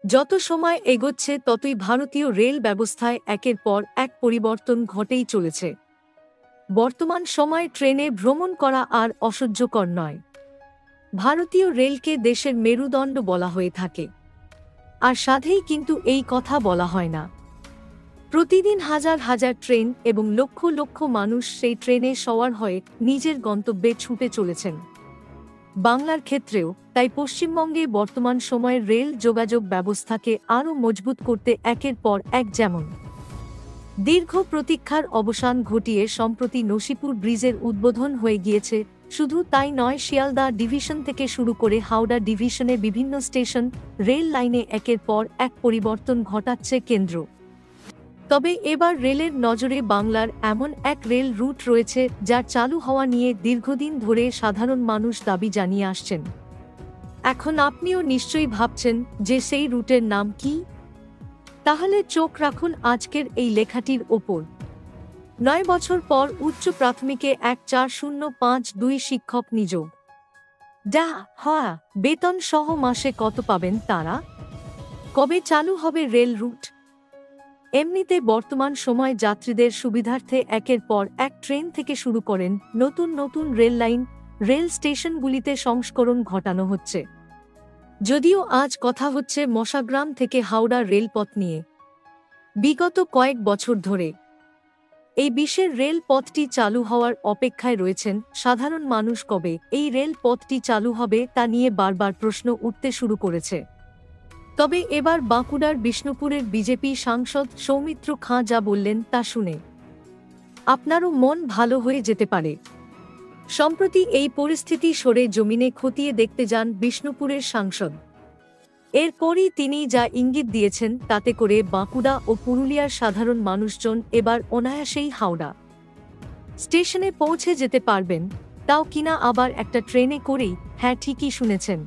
যত সময় এগোচ্ছে ততই ভারতীয় রেল ব্যবস্থায় একের পর এক পরিবর্তন ঘটেই চলেছে। বর্তমান সময়ে ট্রেনে ভ্রমণ করা আর অসহ্যকর নয়। ভারতীয় রেলকে দেশের মেরুদণ্ড বলা হয়ে থাকে। আর সাধেই কিন্তু এই কথা বলা হয় না। প্রতিদিন হাজার হাজার ট্রেন এবং লক্ষ লক্ষ মানুষ সেই ট্রেনে সওয়ার হয়ে নিজের গন্তব্যে ছুটে চলেছেন। বাংলার ক্ষেত্রেও তাই পশ্চিমবঙ্গে বর্তমান সময়ের রেল যোগাযোগ ব্যবস্থাকে আরও মজবুত করতে একের পর এক যেমন দীর্ঘ প্রতীক্ষার অবসান ঘটিয়ে সম্প্রতি নসিপুর ব্রিজের উদ্বোধন হয়ে গিয়েছে, শুধু তাই নয়, শিয়ালদা ডিভিশন থেকে শুরু করে হাওড়া ডিভিশনে বিভিন্ন স্টেশন রেল লাইনে একের পর এক পরিবর্তন ঘটাচ্ছে কেন্দ্র। তবে এবার রেলের নজরে বাংলার এমন এক রেল রুট রয়েছে যার চালু হওয়া নিয়ে দীর্ঘদিন ধরে সাধারণ মানুষ দাবি জানিয়ে আসছেন। এখন আপনিও নিশ্চয়ই ভাবছেন যে সেই রুটের নাম কি? তাহলে চোখ রাখুন আজকের এই লেখাটির ওপর। ৯ বছর পর উচ্চ প্রাথমিকে এক 4052 শিক্ষক নিযোগ। বেতন সহ মাসে কত পাবেন তারা? কবে চালু হবে রেল রুট? এমনিতে বর্তমান সময় যাত্রীদের সুবিধার্থে একের পর এক ট্রেন থেকে শুরু করেন নতুন নতুন রেল লাইন, রেল স্টেশনগুলিতে সংস্করণ ঘটানো হচ্ছে। যদিও আজ কথা হচ্ছে মশাগ্রাম থেকে হাওড়া রেলপথ নিয়ে। বিগত কয়েক বছর ধরে এই বিশের রেলপথটি চালু হওয়ার অপেক্ষায় রয়েছেন সাধারণ মানুষ। কবে এই রেলপথটি চালু হবে তা নিয়ে বারবার প্রশ্ন উঠতে শুরু করেছে। তবে এবার বাঁকুড়ার বিষ্ণুপুরের বিজেপি সাংসদ সৌমিত্র খাঁ যা বললেন তা শুনে আপনারও মন ভালো হয়ে যেতে পারে। সম্প্রতি এই পরিস্থিতি সরে জমিনে খতিয়ে দেখতে যান বিষ্ণুপুরের সাংসদ। এরপরই তিনি যা ইঙ্গিত দিয়েছেন তাতে করে বাঁকুড়া ও পুরুলিয়ার সাধারণ মানুষজন এবার অনায়াসেই হাওড়া স্টেশনে পৌঁছে যেতে পারবেন, তাও কিনা আবার একটা ট্রেনে করেই। হ্যাঁ, ঠিকই শুনেছেন।